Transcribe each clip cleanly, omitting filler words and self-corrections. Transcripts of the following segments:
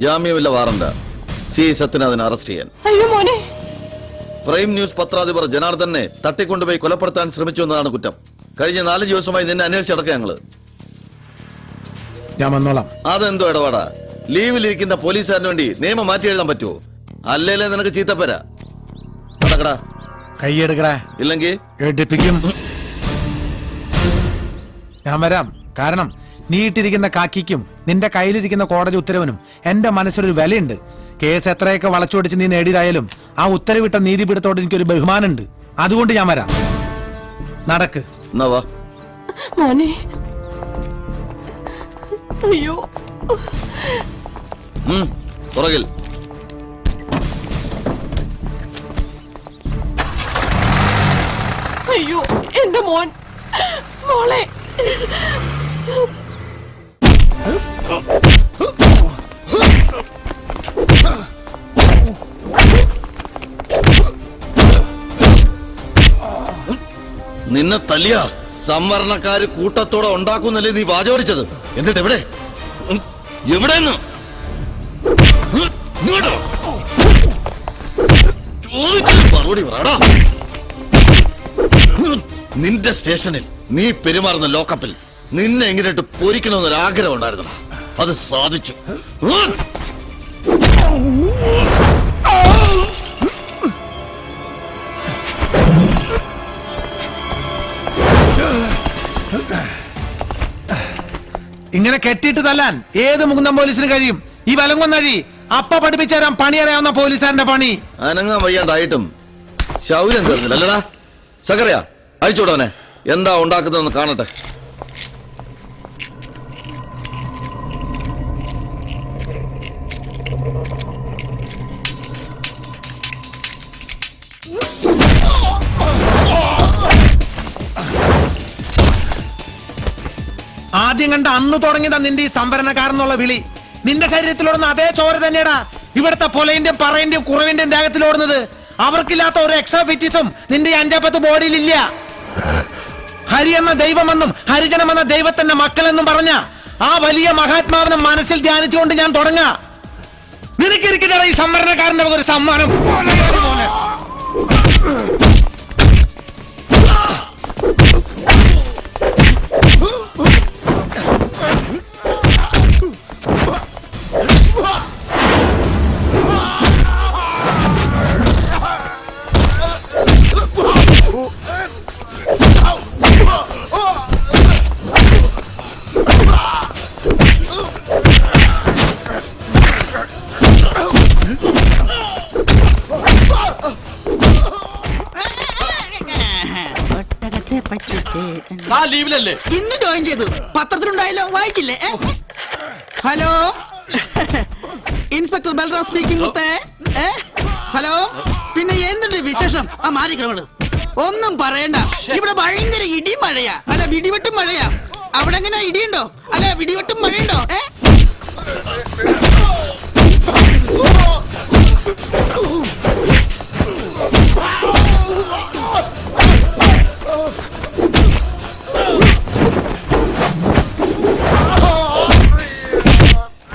ജാമ്യമില്ല വാറണ്ട. C സത്യനാഥനെ arrest ചെയ്യാൻ. അയ്യോ മോനെ. പ്രൈം ന്യൂസ് പത്രാധിപർ ജനാർദ്ദനെ തട്ടിക്കൊണ്ടുപോയി കൊലപ്പെടുത്താൻ ശ്രമിച്ചു എന്നതാണ് കുറ്റം. കഴിഞ്ഞ 4 ദിവസമായി നിന്നെ അന്വേഷിച്ചടക്കാം ഞങ്ങള്. ഞാൻ വന്നോളാം. അതെന്തോ ഇടപാടാ? ലീവിലിരിക്കുന്ന പോലീസുകാരന് വേണ്ടി നിയമം മാറ്റി എഴുതാൻ പറ്റുമോ? അല്ലേലേ നിനക്ക് ചീത്തപ്പര. നടക്കടാ. കൈയെടുക്കടാ, ഇല്ലെങ്കിൽ എടുപ്പിക്കും. ഞാൻ വരാം. കാരണം നീ ഇട്ടിരിക്കുന്ന കാക്കിക്കും നിന്റെ കയ്യിലിരിക്കുന്ന കോടതി ഉത്തരവിനും എന്റെ മനസ്സിലൊരു വിലയുണ്ട്. കേസ് എത്രയൊക്കെ വളച്ചൊടിച്ച് നീ നേടിയതായാലും ആ ഉത്തരവിട്ട നീതിപീഠത്തോട് എനിക്കൊരു ബഹുമാനമുണ്ട്. അതുകൊണ്ട് ഞാൻ വരാം. നടക്ക്. മോനെ. അയ്യോ. പുറകിൽ. അയ്യോ എന്റെ മോൻ. മോളെ. നിന്നെ തല്ലിയ സംവരണക്കാര് കൂട്ടത്തോടെ ഉണ്ടാക്കുന്നല്ലേ നീ വാചോടിച്ചത്? എന്നിട്ട് എവിടെ എവിടെന്ന് മറുപടി പറയടാ. നിന്റെ സ്റ്റേഷനിൽ നീ പെരുമാറുന്ന ലോക്കപ്പിൽ നിന്നെ എങ്ങനെയിട്ട് പൊരിക്കണമെന്നൊരാഗ്രഹം ഉണ്ടായിരുന്നടാ. അത് സാധിച്ചു. ഇങ്ങനെ കെട്ടിയിട്ട് തല്ലാൻ ഏത് മുകുന്ദം പോലീസിന് കഴിയും? ഈ വലങ്ങൊന്നഴി അപ്പ പഠിപ്പിച്ചു തരാൻ പണി അറിയാവുന്ന പോലീസുകാരന്റെ പണി. അനങ്ങാൻ വയ്യാണ്ടായിട്ടും ശൗര്യം തീർന്നില്ല അല്ലടാ. സക്കറിയ അഴിച്ചോടവനെ. എന്താ ഉണ്ടാക്കുന്നതെന്ന് കാണട്ടെ. ആദ്യം കണ്ട അന്ന് തുടങ്ങിയതാ നിന്റെ ഈ സംവരണക്കാരെന്നുള്ള വിളി. നിന്റെ ശരീരത്തിലോടുന്ന അതേ ചോര തന്നെയാടാ ഇവിടുത്തെ പൊലയിന്റെയും പറയിന്റെയും കുറവിന്റെയും ദേഹത്തിലോടുന്നത്. അവർക്കില്ലാത്ത ഒരു എക്സ്ട്രാ ഫിറ്റിസും നിന്റെ 5-10 ബോഡിയിലില്ല. ഹരി എന്ന ദൈവമെന്നും ഹരിജനം എന്ന ദൈവത്തിന്റെ മക്കളെന്നും പറഞ്ഞ ആ വലിയ മഹാത്മാവിനെ മനസ്സിൽ ധ്യാനിച്ചുകൊണ്ട് ഞാൻ തുടങ്ങാ. നിനക്കിരിക്കട്ടെ ഈ സംവരണക്കാരന്റെ ഒരു സമ്മാനം. ഇന്ന് ജോയിൻ ചെയ്തു. പത്രത്തിലുണ്ടായല്ലോ, വായിച്ചില്ലേ? Hello, inspector Balram speaking. Hello, പിന്നെ എന്തുണ്ട് വിശേഷം? ആ മാറിക്കളോട് ഒന്നും പറയണ്ട. ഇവിടെ ഭയങ്കര ഇടി മഴയാ. അല്ല ഇടിവെട്ടും മഴയാ. അവിടെ എങ്ങനെ ഇടിയുണ്ടോ? അല്ല ഇടിവെട്ടും മഴയുണ്ടോ?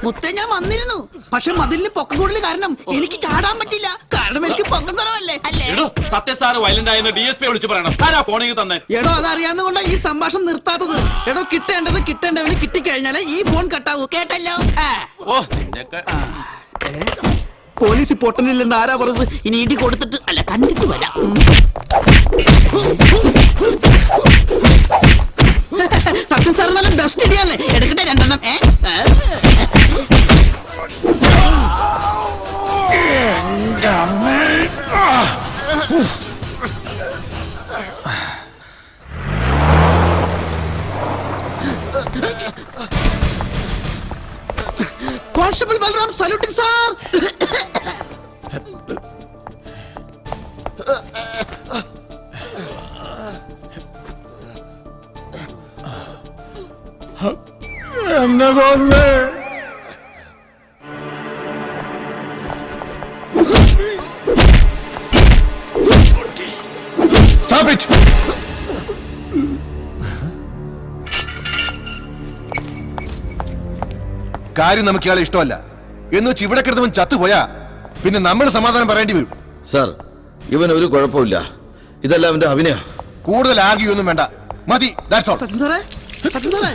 മുത്തേ, ഞാൻ വന്നിരുന്നു. പക്ഷെ മതിലിന് പൊക്കം കൂടുതൽ കാരണം എനിക്ക് ചാടാൻ പറ്റില്ല. കാരണം എനിക്ക് പൊക്കം കുറവല്ലേ. അല്ലേ സത്യസാറ് വയലന്റ് ആയെന്ന് DSP വിളിച്ചു പറയണം. ഫോണിൽ തന്നെ. എടോ, അതറിയാവുന്നതുകൊണ്ടാ ഈ സംഭാഷണം നിർത്താത്തത്. എടോ, കിട്ടേണ്ടവന് കിട്ടിക്കഴിഞ്ഞാലേ ഈ ഫോൺ കട്ടാവൂ. കേട്ടല്ലോ? പോലീസ് പൊട്ടനില്ലെന്ന് ആരാ പറഞ്ഞത്? ഇനി ഇടി കൊടുത്തിട്ട് അല്ല കണ്ടിട്ട് വരാം. സത്യം സാർ നല്ല ബെസ്റ്റ് ഇടിയാണല്ലേ. എടുക്കട്ടെ 2 എണ്ണം. Constable Balram saluting sir. എന്നെ കൊന്നേ. Stop it! കാര്യം നമുക്ക് ഇയാളെ ഇഷ്ടമല്ല. എന്ന് വെച്ച് ഇവിടെ കിടന്നവൻ ചത്തുപോയാ പിന്നെ നമ്മൾ സമാധാനം പറയേണ്ടി വരും. സാർ, ഇവൻ ഒരു കുഴപ്പമില്ല. ഇതെല്ലാം അവന്റെ അഭിനയ. കൂടുതൽ ആകിയൊന്നും വേണ്ട, മതി. That's all. സത്യം സാറേ, സത്യം സാറേ,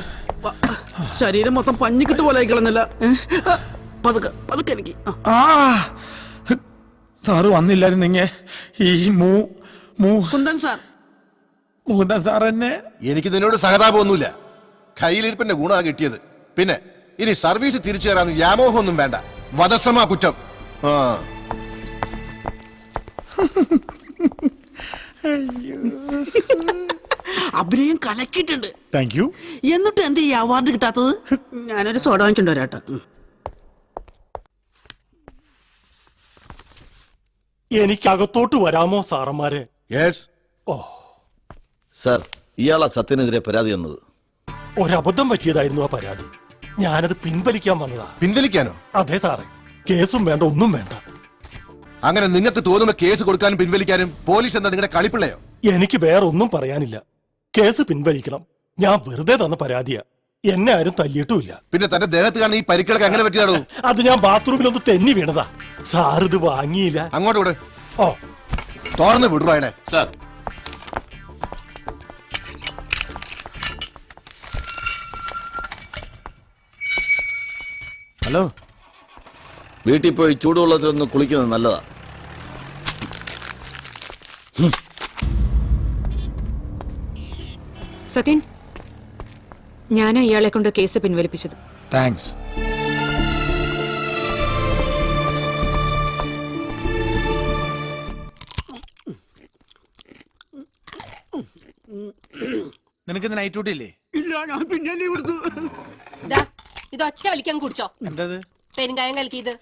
ശരീരം മൊത്തം പഞ്ഞിക്കിട്ട് പോലെ ആയിക്കളഞ്ഞല്ല. പതുക്കെ പതുക്കെ എനിക്ക് ആ സാറ് വന്നില്ലായിരുന്നെങ്കിൽ ഈ കുന്തൻ സാർ. മുകുന്ദൻ സാർ എന്നെ എനിക്ക് നിന്നോട് സഹതാപമൊന്നുമില്ല. കയ്യിലിരിപ്പിന്റെ ഗുണാ കിട്ടിയത്. പിന്നെ ഇനി സർവീസ് തിരിച്ചു തരാന്ന് വ്യാമോഹമൊന്നും വേണ്ട. വധശ്രമ കുറ്റം. ആ അഭിനയം കലക്കിയിട്ടുണ്ട്. Thank you. എന്നിട്ട് എന്ത് ഈ അവാർഡ് കിട്ടാത്തത്? ഞാനൊരു സോഡ വാങ്ങിച്ചോണ്ട് വരാട്ടോ. എനിക്കകത്തോട്ട് വരാമോ സാറന്മാരെ? യെസ്. സാർ, ഇയാളാ സത്യനെതിരെ പരാതി തന്നത്. ഒരബദ്ധം പറ്റിയതായിരുന്നു ആ പരാതി. ഞാനത് പിൻവലിക്കാൻ വന്നതാ. പിൻവലിക്കാനോ? അതെ സാറേ, കേസും വേണ്ട, ഒന്നും വേണ്ട. അങ്ങനെ നിങ്ങൾക്ക് തോന്നുമ്പോ കേസ് കൊടുക്കാനും പിൻവലിക്കാനും പോലീസ് എന്താ നിങ്ങളുടെ കളിപ്പിള്ളയോ? എനിക്ക് വേറെ ഒന്നും പറയാനില്ല. കേസ് പിൻവലിക്കണം. ഞാൻ വെറുതെ തന്ന പരാതിയാ. എന്നെ ആരും തല്ലിയിട്ടുമില്ല. പിന്നെ തന്റെ ദേഹത്ത് കാണുന്ന ഈ പരിക്കളൊക്കെ എങ്ങനെ പറ്റിയാടോ? അത് ഞാൻ ബാത്റൂമിലൊന്ന് തെന്നി വീണതാ. സാർ ഇത് വാങ്ങിയില്ല. അങ്ങോട്ട് വിട്. ഓ, തുറന്ന് വിടുറോ അയാളെ. Sir, hello. വീട്ടിൽ പോയി ചൂടുവെള്ളത്തിലൊന്ന് കുളിക്കുന്നത് നല്ലതാ. സത്യൻ, ഞാനാ ഇയാളെ കൊണ്ട് കേസ് പിൻവലിപ്പിച്ചത്. താങ്ക്സ്. നിനക്ക് നൈറ്റ് ഡ്യൂട്ടി ഇല്ലേ? ഇല്ല, ഞാൻ പിന്നെ ലീവ് എടുത്തു. ഇത് ഒറ്റ വലിക്കാൻ കുടിച്ചോ? എന്തത്? പെരുങ്കായം കലക്കിയത്.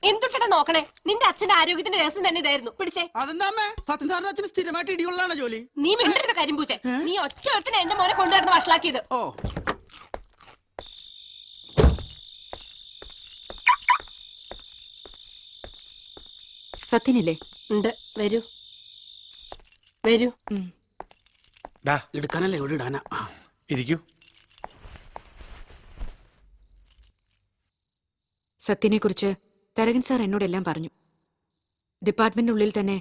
എന്തുട്ടാ നോക്കണേ? നിന്റെ അച്ഛന്റെ ആരോഗ്യത്തിന്റെ രഹസ്യം തന്നെ ഇതായിരുന്നു. പിടിച്ചേ. അതെന്താ അമ്മേ? സത്യം സാറിന്റെ അച്ഛന് സ്ഥിരമായിട്ട് ഇടികൊള്ളാണ് ജോലി. നീ മിണ്ടരുത് കരിമ്പൂച്ചെ. നീ ഒറ്റ ഒരുത്തിന് എന്റെ മോനെ കൊണ്ടുവരുന്ന വഷളാക്കിയത്. ഓ, സത്യനില്ലേ? ഉണ്ട്. വരൂ വരൂ. ഡാ, എടുക്കാനല്ലേ എവിടെ ഇടാനാ? ഇരിക്കൂ. സത്യനെ കുറിച്ച് തരകൻ സാർ എന്നോടെല്ലാം പറഞ്ഞു. ഡിപ്പാർട്ട്മെന്റിനുള്ളിൽ തന്നെ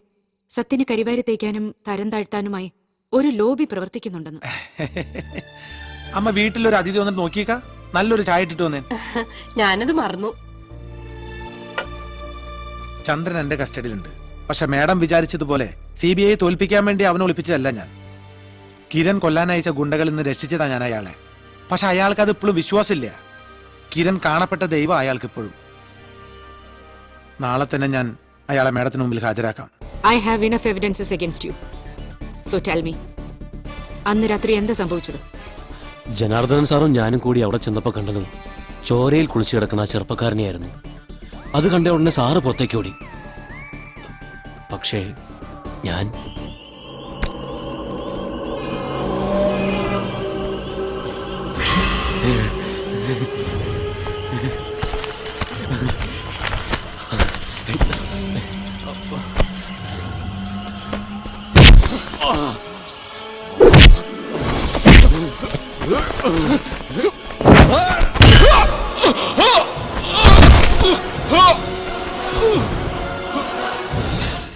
സത്യന് കരിവാരി തേക്കാനും തരം താഴ്ത്താനുമായി ഒരു ലോബി പ്രവർത്തിക്കുന്നുണ്ടെന്ന്. അമ്മ വീട്ടിലൊരു അതിഥി വന്നിട്ട് നോക്കിയേക്കാ. നല്ലൊരു ചായ ഇട്ടിട്ട് വന്നേ. ഞാനത് മറന്നു. ചന്ദ്രൻ എന്റെ കസ്റ്റഡിയിലുണ്ട്. പക്ഷെ മാഡം വിചാരിച്ചതുപോലെ CBI തോൽപ്പിക്കാൻ വേണ്ടി അവനെ ഒളിപ്പിച്ചതല്ല ഞാൻ. കിരൺ കൊല്ലാനയച്ച ഗുണ്ടകളിൽ നിന്ന് രക്ഷിച്ചതാ ഞാൻ അയാളെ. പക്ഷെ അയാൾക്ക് അത് ഇപ്പോഴും വിശ്വാസമില്ല. കിരൺ കാണപ്പെട്ട ദൈവം അയാൾക്ക് ഇപ്പോഴും. നാളെ തന്നെ ഞാൻ അയാളെ മാഡത്തിന് മുമ്പിൽ ഹാജരാക്കാം. I have enough evidences against you. So tell me, അന്ന് രാത്രി എന്താ സംഭവിച്ചത്? ജനാർദ്ദനൻ സാറും ഞാനും കൂടി അവിടെ ചെന്നപ്പോൾ കണ്ടത് ചോരയിൽ കുളിച്ചു കിടക്കുന്ന ആ ചെറുപ്പക്കാരനെയായിരുന്നു. അത് കണ്ട ഉടനെ സാറ് പുറത്തേക്ക് ഓടി. പക്ഷേ ഞാൻ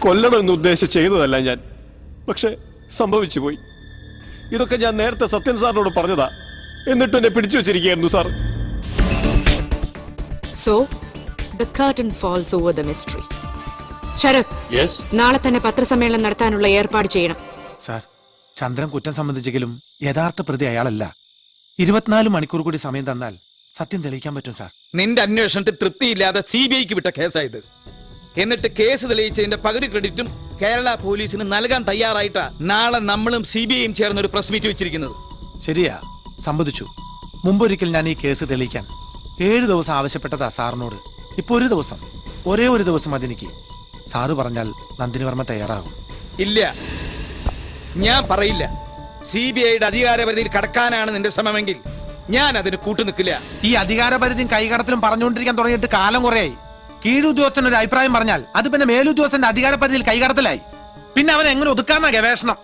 കൊല്ലണമെന്ന് ഉദ്ദേശിച്ച് ചെയ്തതല്ല ഞാൻ. പക്ഷെ സംഭവിച്ചു പോയി. ഇതൊക്കെ ഞാൻ നേരത്തെ സത്യൻ സാറിനോട് പറഞ്ഞതാ. എന്നിട്ട് എന്നെ പിടിച്ചു വെച്ചിരിക്കുകയായിരുന്നു sir. So the curtain falls over the mystery. Sharath, നാളെ തന്നെ പത്രസമ്മേളനം നടത്താനുള്ള ഏർപ്പാട് ചെയ്യണം. സാർ, ചന്ദ്രൻ കുറ്റം സംബന്ധിച്ചെങ്കിലും യഥാർത്ഥ പ്രതി അയാളല്ല. 24 മണിക്കൂർ കൂടി സമയം തന്നാൽ സത്യം തെളിയിക്കാൻ പറ്റും സാർ. നിന്റെ അന്വേഷണത്തിൽ തൃപ്തിയില്ലാതെ CBIക്ക് വിട്ട കേസായത്. എന്നിട്ട് കേസ് തെളിയിച്ചതിന്റെ പകുതി ക്രെഡിറ്റും കേരള പോലീസിന് നൽകാൻ തയ്യാറായിട്ടാ നാളെ നമ്മളും CBIയും ചേർന്ന് ഒരു പ്രസ് മീറ്റ് വെച്ചിരിക്കുന്നത്. ശരിയാ, സമ്മതിച്ചു. മുമ്പൊരിക്കൽ ഞാൻ ഈ കേസ് തെളിയിക്കാൻ 7 ദിവസം ആവശ്യപ്പെട്ടതാ സാറിനോട്. ഇപ്പൊ ഒരു ദിവസം, ഒരേ ഒരു ദിവസം അതെനിക്ക്. സാറ് പറഞ്ഞാൽ നന്ദിനി വർമ്മ തയ്യാറാകും. ഇല്ല, ഞാൻ പറയില്ല. CBIയുടെ അധികാരപരിധിയിൽ കടക്കാനാണ് നിന്റെ ശ്രമമെങ്കിൽ ഞാൻ അതിന് കൂട്ടുനിൽക്കില്ല. ഈ അധികാരപരിധിയും കൈകടത്തലും പറഞ്ഞുകൊണ്ടിരിക്കാൻ തുടങ്ങിയിട്ട് കാലം കുറയായി. കീഴുദ്യോഗസ്ഥൻ ഒരു അഭിപ്രായം പറഞ്ഞാൽ അത് പിന്നെ മേലുദ്യോഗസ്ഥന്റെ അധികാരപരിധിയിൽ കൈകടത്തലായി. പിന്നെ അവൻ എങ്ങനെ ഒതുക്കാന്ന ഗവേഷണം.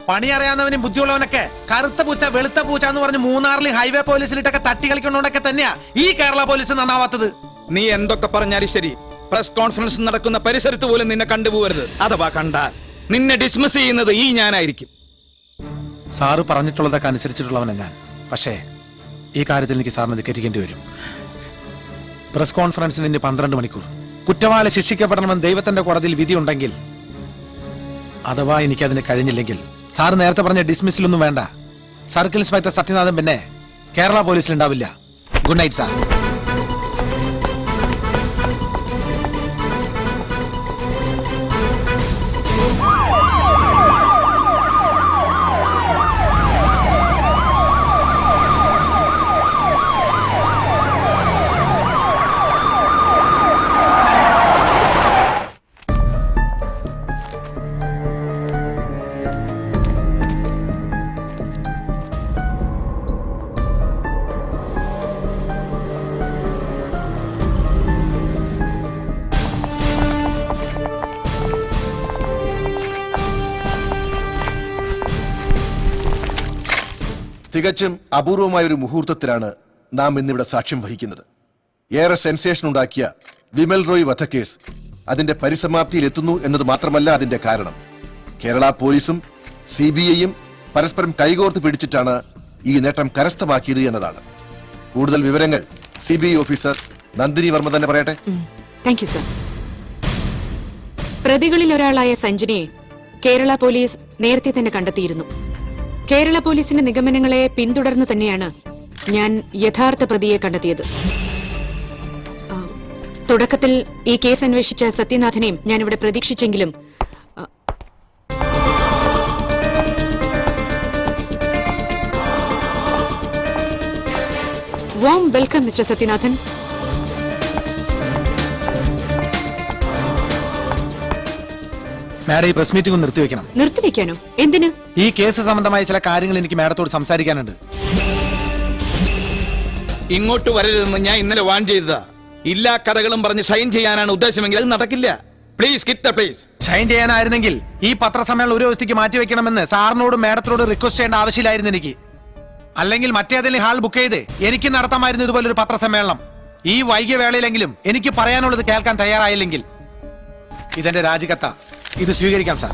പണി അറിയാവുന്നവനും ബുദ്ധിയുള്ളവനൊക്കെ കറുത്ത പൂച്ച വെളുത്ത പൂച്ച എന്ന് പറഞ്ഞ് മൂന്നാറിൽ ഹൈവേ പോലീസിലിട്ടൊക്കെ തട്ടി കളിക്കുന്നോണ്ടൊക്കെ തന്നെയാ ഈ കേരള പോലീസ് നന്നാവാത്തത്. നീ എന്തൊക്കെ പറഞ്ഞാലും ശരി, പ്രസ് കോൺഫറൻസ് നടക്കുന്ന പരിസരത്ത് പോലും നിന്നെ കണ്ടുപോകരുത്. അഥവാ കണ്ടാൽ നിന്നെ ഡിസ്മിസ് ചെയ്യുന്നത് ഈ ഞാനായിരിക്കും. സാറ് പറഞ്ഞിട്ടുള്ളതൊക്കെ അനുസരിച്ചിട്ടുള്ളവനാണ് ഞാൻ. പക്ഷേ ഈ കാര്യത്തിൽ എനിക്ക് സാറിന് ധിക്കരിക്കേണ്ടി വരും. പ്രസ് കോൺഫറൻസിന് ഇനി 12 മണിക്കൂർ. കുറ്റവാളി ശിക്ഷിക്കപ്പെടണമെന്ന് ദൈവത്തിന്റെ കോടതിയിൽ വിധിയുണ്ടെങ്കിൽ, അഥവാ എനിക്കതിന് കഴിഞ്ഞില്ലെങ്കിൽ, സാറ് നേരത്തെ പറഞ്ഞ ഡിസ്മിസിലൊന്നും വേണ്ട. സർക്കിൾ ഇൻസ്പെക്ടർ സത്യനാഥൻ പിന്നെ കേരള പോലീസിൽ ഉണ്ടാവില്ല. Good night sir. തികച്ചും അപൂർവമായ ഒരു മുഹൂർത്തത്തിലാണ് നാം ഇന്നിവിടെ സാക്ഷ്യം വഹിക്കുന്നത്. ഏറെ സെൻസേഷൻ ഉണ്ടാക്കിയ വിമൽ റോയ് വധക്കേസ് അതിന്റെ പരിസമാപ്തിയിൽ എത്തുന്നു എന്നത് മാത്രമല്ല അതിന്റെ കാരണം. കേരള പോലീസും CBIയും പരസ്പരം കൈകോർത്ത് പിടിച്ചിട്ടാണ് ഈ നേട്ടം കരസ്ഥമാക്കിയത് എന്നതാണ്. കൂടുതൽ വിവരങ്ങൾ CBI ഓഫീസർ നന്ദിനി വർമ്മ തന്നെ പറയട്ടെ. Thank you sir. പ്രതികളിൽ ഒരാളായ സഞ്ജനയെ കേരള പോലീസ് നേരത്തെ തന്നെ കണ്ടെത്തിയിരുന്നു. കേരള പോലീസിന്റെ നിഗമനങ്ങളെ പിന്തുടർന്നു തന്നെയാണ് ഞാൻ യഥാർത്ഥ പ്രതിയെ കണ്ടെത്തിയത്. തുടക്കത്തിൽ ഈ കേസ് അന്വേഷിച്ച സത്യനാഥനെയും ഞാനിവിടെ പ്രതീക്ഷിച്ചെങ്കിലും warm welcome mister Sathyanathan. Madam, ഈ പ്രസ് മീറ്റിംഗ് ഒന്ന് നിർത്തിവെക്കണം. നിർത്തിവെക്കാനോ? എന്തിന്? ഈ കേസ് സംബന്ധമായ ചില കാര്യങ്ങൾ എനിക്ക് മാഡത്തോട് സംസാരിക്കാനുണ്ട്. ഇങ്ങോട്ട് വരരുതെന്ന് ഞാൻ ഇന്നലെ വാൺ ചെയ്തതാ. ഇല്ലാ കഥകളും പറഞ്ഞ് ഷൈൻ ചെയ്യാനാണ് ഉദ്ദേശമെങ്കിൽ അത് നടക്കില്ല. Please quit the place. Shine ചെയ്യാനായിരുന്നെങ്കിൽ ഈ പത്രസമ്മേളനം ഒരു ദിവസത്തേക്ക് മാറ്റിവെക്കണമെന്ന് സാറിനോടും മാഡത്തിനോട് റിക്വസ്റ്റ് ചെയ്യേണ്ട ആവശ്യമില്ലായിരുന്നു എനിക്ക്. അല്ലെങ്കിൽ മറ്റേതെങ്കിലും ഹാൾ ബുക്ക് ചെയ്ത് എനിക്ക് നടത്താമായിരുന്നു ഇതുപോലൊരു പത്രസമ്മേളനം. ഈ വൈകിയ വേളയിലെങ്കിലും എനിക്ക് പറയാനുള്ളത് കേൾക്കാൻ തയ്യാറായില്ലെങ്കിൽ ഇതെന്റെ രാജിക്കത്ത. ഇത് സ്വീകരിക്കാം സാർ.